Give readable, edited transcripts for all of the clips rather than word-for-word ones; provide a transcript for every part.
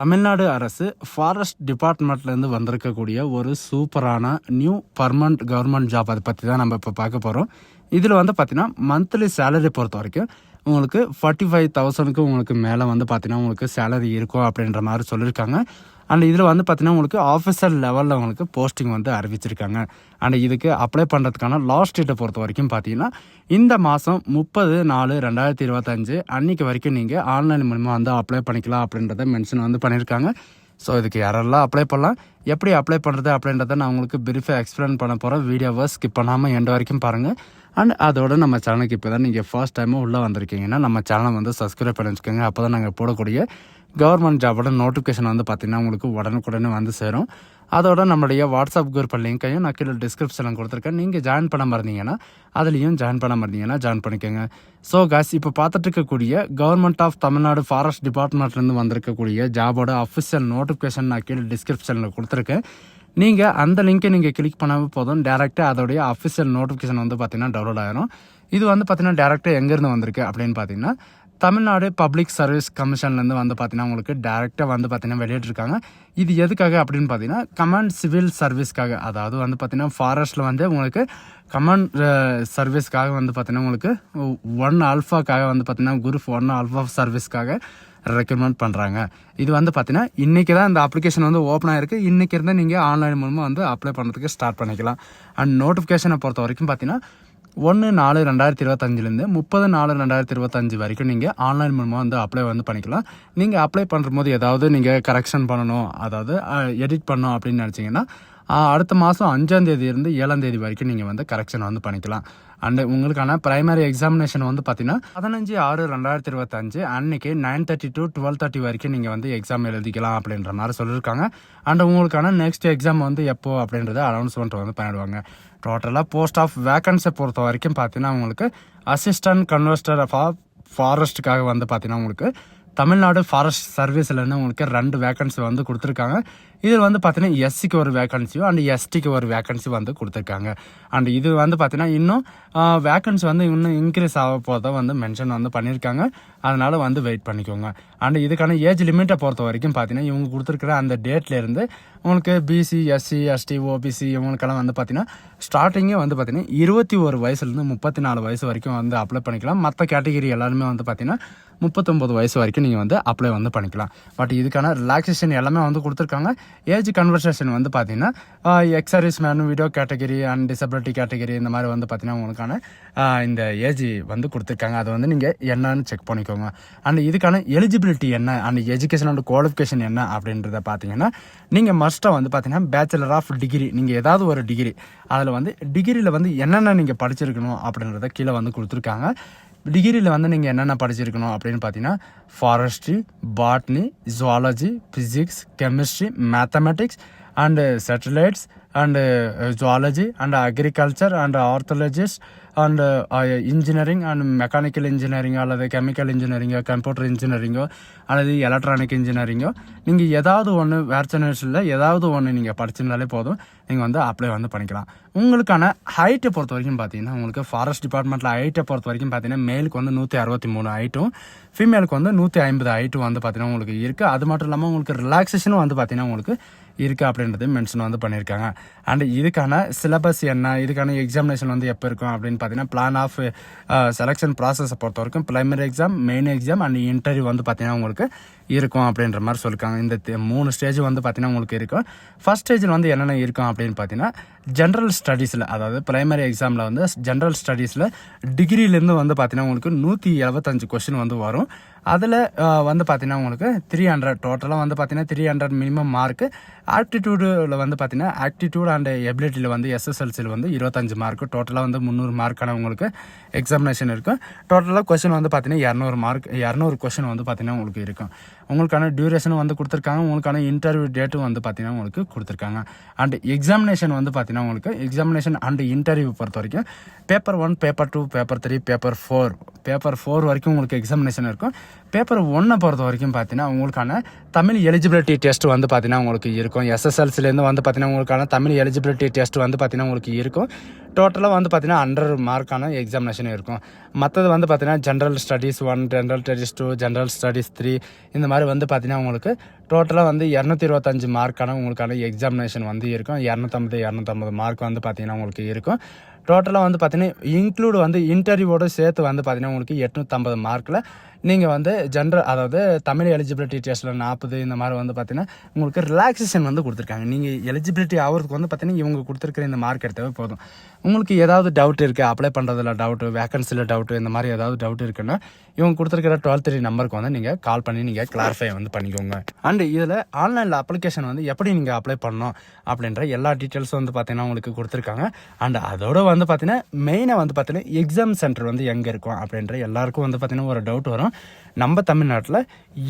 தமிழ்நாடு அரசு ஃபாரஸ்ட் டிபார்ட்மெண்ட்லேருந்து வந்திருக்கக்கூடிய ஒரு சூப்பரான நியூ பர்மனண்ட் கவர்மெண்ட் ஜாப் அதை பற்றி தான் நம்ம இப்போ பார்க்க போகிறோம். இதில் வந்து பார்த்தீங்கன்னா மந்த்லி சேலரி பொறுத்த வரைக்கும் உங்களுக்கு 45,000க்கு உங்களுக்கு மேலே வந்து பார்த்தீங்கன்னா உங்களுக்கு சேலரி இருக்கும் அப்படின்ற மாதிரி சொல்லியிருக்காங்க. அண்ட் இதில் வந்து பார்த்தீங்கன்னா உங்களுக்கு ஆஃபீஸர் லெவலில் உங்களுக்கு போஸ்டிங் வந்து அறிவிச்சிருக்காங்க. அண்ட் இதுக்கு அப்ளை பண்ணுறதுக்கான லாஸ்ட் டேட்டை பொறுத்த வரைக்கும் பார்த்தீங்கன்னா இந்த மாதம் 30/4/2025 அன்றைக்கி வரைக்கும் நீங்கள் ஆன்லைன் மூலமாக வந்து அப்ளை பண்ணிக்கலாம் அப்படின்றத மென்ஷன் வந்து பண்ணியிருக்காங்க. ஸோ இதுக்கு யாரெல்லாம் அப்ளை பண்ணலாம், எப்படி அப்ளை பண்ணுறது அப்படின்றத நான் உங்களுக்கு பிரீஃபாக எக்ஸ்பிளைன் பண்ண போகிறேன். வீடியோவை ஸ்கிப் பண்ணாமல் எண்ட் வரைக்கும் பாருங்கள். அண்ட் அதோட நம்ம சேனலுக்கு இப்போ தான் நீங்கள் ஃபர்ஸ்ட் டைமும் உள்ளே வந்திருக்கீங்கன்னா நம்ம சேனலை வந்து சப்ஸ்கிரைப் பண்ணி வச்சுக்கோங்க. அப்போ தான் நாங்கள் போடக்கூடிய கவர்மெண்ட் ஜாபோட நோட்டிஃபிகேஷன் வந்து பார்த்திங்கன்னா உங்களுக்கு உடனுக்குடனே வந்து சேரும். அதோட நம்மளுடைய வாட்ஸ்அப் குரூப் லிங்க்கையும் நான் கீழே டிஸ்கிரிப்ஷனில் கொடுத்துருக்கேன். நீங்கள் ஜாயின் பண்ண இருந்தீங்கன்னா அதுலேயும் ஜாயின் பண்ண இருந்தீங்கன்னா ஜாயின் பண்ணிக்கோங்க. ஸோ காஸ் இப்போ பார்த்துட்டு இருக்கக்கூடிய கவர்மெண்ட் ஆஃப் தமிழ்நாடு ஃபாரஸ்ட் டிபார்ட்மெண்ட்லேருந்து வந்திருக்கக்கூடிய ஜாபோட அஃபிஷியல் நோட்டிஃபிகேஷன் நான் கீழே டிஸ்கிரிப்ஷனில் கொடுத்துருக்கேன். நீங்கள் அந்த லிங்க்கை நீங்கள் கிளிக் பண்ணாமல் போதும், டேரெக்டாக அதோடைய அஃபிஷியல் நோட்டிஃபிகேஷன் வந்து பார்த்தீங்கன்னா டவுன்லோட் ஆகிரும். இது வந்து பார்த்தீங்கன்னா டேரெக்டாக எங்கேருந்து வந்திருக்கு அப்படின்னு பார்த்தீங்கன்னா தமிழ்நாடு பப்ளிக் சர்வீஸ் கமிஷன்லேருந்து வந்து பார்த்தீங்கன்னா உங்களுக்கு டேரெக்டாக வந்து பார்த்தீங்கன்னா வெளியிட்டிருக்காங்க. இது எதுக்காக அப்படின்னு பார்த்தீங்கன்னா கமாண்ட் சிவில் சர்வீஸ்க்காக, அதாவது வந்து பார்த்தீங்கன்னா ஃபாரஸ்ட்டில் வந்து உங்களுக்கு கமாண்ட் சர்வீஸ்க்காக வந்து பார்த்தீங்கன்னா உங்களுக்கு 1 ஆல்ஃபாக்காக வந்து பார்த்தீங்கன்னா குரூப் 1 ஆல்ஃபா சர்வீஸ்க்காக ரெக்கமெண்ட் பண்ணுறாங்க. இது வந்து பார்த்தீங்கன்னா இன்றைக்கி தான் இந்த அப்ளிகேஷன் வந்து ஓப்பன் ஆகிருக்கு. இன்றைக்கி இருந்தால் நீங்கள் ஆன்லைன் மூலமாக வந்து அப்ளை பண்ணுறதுக்கு ஸ்டார்ட் பண்ணிக்கலாம். அண்ட் நோட்டிஃபிகேஷனை பொறுத்த வரைக்கும் பார்த்தீங்கன்னா 1/4/2025 30/4/2025 வரைக்கும் நீங்கள் ஆன்லைன் மூலமாக வந்து அப்ளை வந்து பண்ணிக்கலாம். நீங்கள் அப்ளை பண்ணும்போது ஏதாவது நீங்கள் கரெக்ஷன் பண்ணணும், அதாவது எடிட் பண்ணணும் அப்படின்னு நினச்சிங்கன்னா அடுத்த மாதம் 5ஆம் தேதியிலிருந்து 7ஆம் தேதி வரைக்கும் நீங்கள் வந்து கரெக்ஷன் வந்து பண்ணிக்கலாம். அண்டு உங்களுக்கான பிரைமரி எக்ஸாமினேஷன் வந்து பார்த்தீங்கன்னா 15/6/2025 அன்னைக்கு 9:30 to 12:30 வரைக்கும் நீங்கள் வந்து எக்ஸாம் எழுதிக்கலாம் அப்படின்ற மாதிரி சொல்லியிருக்காங்க. அண்ட் உங்களுக்கான நெக்ஸ்ட் எக்ஸாம் வந்து எப்போ அப்படின்றத அனௌன்ஸ்மெண்ட் வந்து பண்ணிடுவாங்க. டோட்டலாக போஸ்ட் ஆஃப் வேக்கன்ஸை பொறுத்த வரைக்கும் பார்த்தீங்கன்னா உங்களுக்கு அசிஸ்டன்ட் கன்வெர்ஸ்டர் ஆஃப் ஃபாரஸ்ட்டுக்காக வந்து பார்த்தீங்கன்னா உங்களுக்கு தமிழ்நாடு ஃபாரஸ்ட் சர்வீஸ்லேருந்து உங்களுக்கு 2 வேக்கன்சி வந்து கொடுத்துருக்காங்க. இதில் வந்து பார்த்தீங்கன்னா எஸ்சிக்கு ஒரு வேக்கன்சியும் அண்ட் எஸ்டிக்கு ஒரு வேக்கன்சி வந்து கொடுத்துருக்காங்க. அண்ட் இது வந்து பார்த்தீங்கன்னா இன்னும் வேக்கன்சி வந்து இன்னும் இன்க்ரீஸ் ஆக போகிறத வந்து மென்ஷன் வந்து பண்ணியிருக்காங்க. அதனால் வந்து வெயிட் பண்ணிக்கோங்க. அண்ட் இதுக்கான ஏஜ் லிமிட்டை பொறுத்த வரைக்கும் பார்த்தீங்கன்னா இவங்க கொடுத்துருக்குற அந்த டேட்லேருந்து உங்களுக்கு பிசி, எஸ்சி, எஸ்டி, ஓபிசி இவங்களுக்கெல்லாம் வந்து பார்த்தீங்கன்னா ஸ்டார்டிங்கே வந்து பார்த்தீங்கன்னா 21 வயசுலேருந்து 34 வயசு வரைக்கும் வந்து அப்ளை பண்ணிக்கலாம். மற்ற கேட்டகிரி எல்லாருமே வந்து பார்த்தீங்கன்னா 39 வயசு வரைக்கும் நீங்கள் வந்து அப்ளை வந்து பண்ணிக்கலாம். பட் இதுக்கான ரிலாக்ஸேஷன் எல்லாமே வந்து கொடுத்துருக்காங்க. ஏஜ் கன்வர்சேஷன் வந்து பார்த்தீங்கன்னா ex-service man, widow category and disability category இந்த மாதிரி வந்து பார்த்தீங்கன்னா உங்களுக்கான இந்த ஏஜ் வந்து கொடுத்துருக்காங்க. அதை வந்து நீங்கள் என்னன்னு செக் பண்ணிக்கோங்க. அண்ட் இதுக்கான எலிஜிபிலிட்டி என்ன அண்ட் எஜுகேஷன் அண்ட் குவாலிஃபிகேஷன் என்ன அப்படின்றத பார்த்தீங்கன்னா நீங்கள் மஸ்ட்டாக வந்து பார்த்தீங்கன்னா பேச்சுலர் ஆஃப் டிகிரி, நீங்கள் ஏதாவது ஒரு டிகிரி, அதில் வந்து டிகிரியில் வந்து என்னென்ன நீங்கள் படிச்சிருக்கணும் அப்படின்றத கீழே வந்து கொடுத்துருக்காங்க. டிகிரியில் வந்து நீங்கள் என்னென்ன படிச்சிருக்கணும் அப்படின்னு பார்த்தீங்கன்னா forestry, botany, zoology, physics, chemistry, mathematics and satellites and zoology and agriculture and ornithologist and engineering and mechanical இன்ஜினியரிங்கோ அல்லது கெமிக்கல் இன்ஜினியரிங்கோ கம்ப்யூட்டர் இன்ஜினியரிங்கோ அல்லது எலக்ட்ரானிக் இன்ஜினியரிங்கோ நீங்கள் ஏதாவது ஒன்று வேர்ச்சனேஷனில் ஏதாவது ஒன்று நீங்கள் படிச்சிருந்தாலே போதும், நீங்கள் வந்து அப்ளை வந்து பண்ணிக்கலாம். உங்களுக்கான ஹைட்டை பொறுத்த வரைக்கும் பார்த்தீங்கன்னா உங்களுக்கு ஃபாரஸ்ட் டிபார்ட்மெண்ட்டில் ஹைட்டை பொறுத்த வரைக்கும் பார்த்தீங்கன்னா மேலுக்கு வந்து 163 ஹைட்டும் ஃபீமேலுக்கு வந்து 150 ஹைட்டும் வந்து பார்த்தீங்கன்னா உங்களுக்கு இருக்குது. அது மட்டும் இல்லாமல் உங்களுக்கு ரிலாக்ஸேஷனும் வந்து பார்த்தீங்கன்னா உங்களுக்கு இருக்குது அப்படின்றது மென்ஷன் வந்து பண்ணியிருக்காங்க. அண்ட் இதுக்கான சிலபஸ் என்ன, இதுக்கான எக்ஸாமினேஷன் வந்து எப்போ இருக்கும் அப்படின்னு பார்த்தீங்கன்னா பிளான் ஆஃப் செலெக்ஷன் ப்ராசஸை பொறுத்த வரைக்கும் primary exam, main exam and interview வந்து பார்த்தீங்கன்னா உங்களுக்கு இருக்கும் அப்படின்ற மாதிரி சொல்லியிருக்காங்க. இந்த 3 ஸ்டேஜ் வந்து பார்த்தீங்கன்னா உங்களுக்கு இருக்கும். ஃபர்ஸ்ட் ஸ்டேஜில் வந்து என்னென்ன இருக்கும் அப்படின்னு பார்த்தீங்கன்னா ஜென்ரல் ஸ்டடீஸில், அதாவது பிரைமரி எக்ஸாமில் வந்து ஜென்ரல் ஸ்டடீஸில் டிகிரிலேருந்து வந்து பார்த்தீங்கன்னா உங்களுக்கு 175 கொஸ்டின் வந்து வரும். அதில் வந்து பார்த்தீங்கன்னா உங்களுக்கு 300 டோட்டலாக வந்து பார்த்தீங்கன்னா 300 மினிமம் மார்க்கு. ஆப்டிடியூடில் வந்து பார்த்தீங்கன்னா ஆப்டிடியூட் அண்ட் எபிலிட்டியில் வந்து எஸ்எஸ்எல்சியில் வந்து 25 மார்க்கு. டோட்டலாக வந்து 300 மார்க்கான உங்களுக்கு எக்ஸாமினேஷன் இருக்கும். டோட்டலாக கொஸ்டின் வந்து பார்த்தீங்கன்னா 200 கொஸ்டின் வந்து பார்த்தீங்கன்னா உங்களுக்கு இருக்கும். உங்களுக்கான டியூரேஷனும் வந்து கொடுத்துருக்காங்க. உங்களுக்கான இன்டர்வியூ டேட்டும் வந்து பார்த்தீங்கன்னா உங்களுக்கு கொடுத்துருக்காங்க. அண்ட் எக்ஸாமினேஷன் வந்து பார்த்தீங்கன்னா உங்களுக்கு எக்ஸாமினேஷன் அண்ட் இன்டர்வியூ பொறுத்த வரைக்கும் பேப்பர் 1, பேப்பர் 2, பேப்பர் 3, பேப்பர் 4 வரைக்கும் உங்களுக்கு எக்ஸாமினேஷன் இருக்கும். பேப்பர் 1 பொறுத்த வரைக்கும் பார்த்தீங்கன்னா உங்களுக்கான தமிழ் எலிஜிபிலிட்டி டெஸ்ட் வந்து பார்த்தீங்கன்னா உங்களுக்கு இருக்கும். எஸ்எஸ்எல்சிலேருந்து வந்து பார்த்தீங்கன்னா உங்களுக்கான தமிழ் எலிஜிபிலிட்டி டெஸ்ட் வந்து பார்த்தீங்கன்னா உங்களுக்கு இருக்கும். டோட்டலாக வந்து பார்த்தீங்கன்னா 100 மார்க்கான எக்ஸாமினேஷன் இருக்கும். மற்றது வந்து பார்த்தீங்கன்னா general studies 1, general studies 2, general studies 3 இந்த மாதிரி வந்து பார்த்தீங்கன்னா உங்களுக்கு டோட்டலாக வந்து 225 மார்க்கான உங்களுக்கான எக்ஸாமினேஷன் வந்து இருக்கும். 250 மார்க் வந்து பார்த்தீங்கன்னா உங்களுக்கு இருக்கும். டோட்டலாக வந்து பார்த்தீங்கன்னா இன்க்ளூட் வந்து இன்டர்வியூவோடு சேர்த்து வந்து பார்த்தீங்கன்னா உங்களுக்கு 850 மார்க்கில் நீங்கள் வந்து ஜென்ரல் அதாவது தமிழ் எலிஜிபிலிட்டி டெஸ்ட்டில் 40 இந்த மாதிரி வந்து பார்த்தீங்கன்னா உங்களுக்கு ரிலாக்ஸேஷன் வந்து கொடுத்துருக்காங்க. நீங்கள் எலிஜிபிலிட்டி ஆகிறதுக்கு வந்து பார்த்தீங்கன்னா இவங்க கொடுத்துருக்குற இந்த மார்க் எடுத்தாவே போதும். உங்களுக்கு ஏதாவது டவுட் இருக்குது, அப்ளை பண்ணுறதுல டவுட்டு, வேகன்சியில் டவுட்டு, இந்த மாதிரி ஏதாவது டவுட் இருக்குன்னா இவங்க கொடுத்துருக்கிற 12 நம்பருக்கு வந்து நீங்கள் கால் பண்ணி நீங்கள் கிளாரிஃபை வந்து பண்ணிக்கோங்க. அண்டு இதில் ஆன்லைனில் அப்ளிகேஷன் வந்து எப்படி நீங்கள் அப்ளை பண்ணணும் அப்படின்ற எல்லா டீட்டெயில்ஸும் வந்து பார்த்தீங்கன்னா உங்களுக்கு கொடுத்துருக்காங்க. அண்ட் அதோட வந்து பார்த்தீங்கன்னா மெயினாக வந்து பார்த்தீங்கன்னா எக்ஸாம் சென்டர் வந்து எங்கே இருக்கும் அப்படின்ற எல்லாருக்கும் வந்து பார்த்தீங்கன்னா ஒரு டவுட் வரும். நம்ம தமிழ்நாட்டில்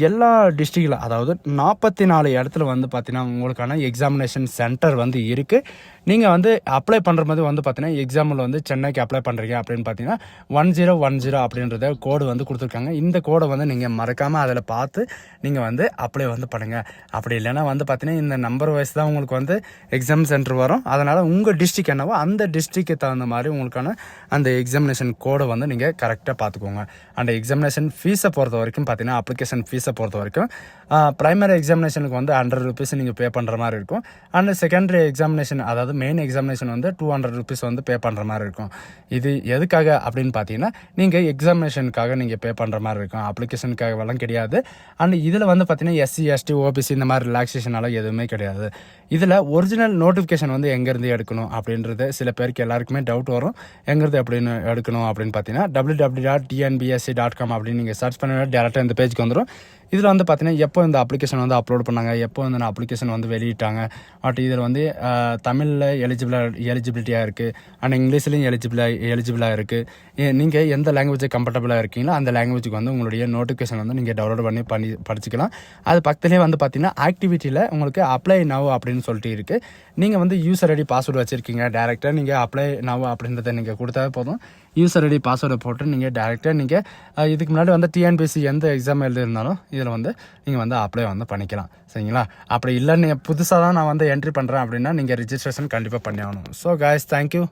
எல்லா டிஸ்ட்ரிக்டில் அதாவது 44 இடத்துல வந்து பார்த்தீங்கன்னா உங்களுக்கான எக்ஸாமினேஷன் சென்டர் வந்து இருக்குது. நீங்கள் வந்து அப்ளை பண்ணுற மாதிரி வந்து பார்த்தீங்கன்னா எக்ஸாம்பிள் வந்து சென்னைக்கு அப்ளை பண்ணுறீங்க அப்படின்னு பார்த்தீங்கன்னா 1010 அப்படின்றத கோடு வந்து கொடுத்துருக்காங்க. இந்த கோடை வந்து நீங்கள் மறக்காமல் அதில் பார்த்து நீங்கள் வந்து அப்ளை வந்து பண்ணுங்கள். அப்படி இல்லைன்னா வந்து பார்த்தீங்கன்னா இந்த நம்பர் வைஸ் தான் உங்களுக்கு வந்து எக்ஸாம் சென்டர் வரும். அதனால் உங்கள் டிஸ்ட்ரிக் என்னவோ அந்த டிஸ்ட்ரிக்கு தகுந்த மாதிரி உங்களுக்கான அந்த எக்ஸாமினேஷன் கோடை வந்து நீங்கள் கரெக்டாக பார்த்துக்கோங்க. அந்த எக்ஸாமினேஷன் ஃபீஸை பொறுத்த வரைக்கும் பார்த்தீங்கன்னா அப்ளிகேஷன் ஃபீஸை பொறுத்த வரைக்கும் ப்ரைமரி எக்ஸாமினேஷனுக்கு வந்து 100 rupees நீங்கள் பே பண்ணுற மாதிரி இருக்கும். அண்ட் செகண்டரி எக்ஸாமினேஷன் அதாவது மெயின் எக்ஸாமினேஷன் வந்து 200 rupees வந்து பே பண்ணுற மாதிரி இருக்கும். இது எதுக்காக அப்படின்னு பார்த்தீங்கன்னா நீங்கள் எக்ஸாமினேஷனுக்காக நீங்கள் பே பண்ணுற மாதிரி இருக்கும், அப்ளிகேஷனுக்காகவெல்லாம் கிடையாது. அண்ட் இதில் வந்து பார்த்தீங்கன்னா SC ST OBC இந்த மாதிரி ரிலாக்ஸேஷனால எதுவுமே கிடையாது. இதில் ஒரிஜினல் நோட்டிஃபிகேஷன் வந்து எங்கேருந்து எடுக்கணும் அப்படின்றது சில பேருக்கு எல்லாருக்குமே டவுட் வரும். எங்கேருந்து அப்படின்னு எடுக்கணும் அப்படின்னு பார்த்தீங்கன்னா www.tnbsc.com அப்படின்னு நீங்கள் சர்ச் பண்ண டேரெக்டாக இந்த பேஜுக்கு வந்துடும். இதில் வந்து பார்த்தீங்கன்னா எப்போ இந்த அப்ளிகேஷன் வந்து அப்லோட் பண்ணாங்க, எப்போ வந்து அப்ளிகேஷன் வந்து வெளியிட்டாங்க, பட் இதில் வந்து தமிழில் எலிஜிபிலிட்டியாக இருக்குது அண்ட் இங்கிலீஷ்லேயும் எலிஜிபிளாக இருக்குது. நீங்கள் எந்த லாங்குவேஜ் கம்ஃபர்டபுளாக இருக்கீங்களோ அந்த லாங்குவேஜுக்கு வந்து உங்களுடைய நோட்டிஃபிகேஷன் வந்து நீங்கள் டவுன்லோட் பண்ணி படிச்சுக்கலாம். அது பக்கத்துலேயே வந்து பார்த்தீங்கன்னா ஆக்டிவிட்டியில் உங்களுக்கு அப்ளை நவ் அப்படின்னு சொல்லிட்டு இருக்குது. நீங்கள் வந்து யூசர் ஐடி பாஸ்வேர்டு வச்சுருக்கீங்க, டேரெக்டாக நீங்கள் அப்ளை நவ் அப்படின்றத நீங்கள் கொடுத்தாவே போதும். யூசர் ஐடி பாஸ்வேர்டை போட்டு நீங்கள் டேரெக்டாக நீங்கள் இதுக்கு முன்னாடி வந்து டிஎன்பிஎஸ்சி எந்த எக்ஸாம் எழுதிருந்தாலும் இதில் வந்து நீங்கள் வந்து அப்ளை வந்து பண்ணிக்கலாம். சரிங்களா? அப்படி இல்லை நீங்கள் புதுசாக தான் நான் வந்து என்ட்ரி பண்ணுறேன் அப்படின்னா நீங்கள் ரிஜிஸ்ட்ரேஷன் கண்டிப்பாக பண்ணி ஆகணும். So guys, thank you.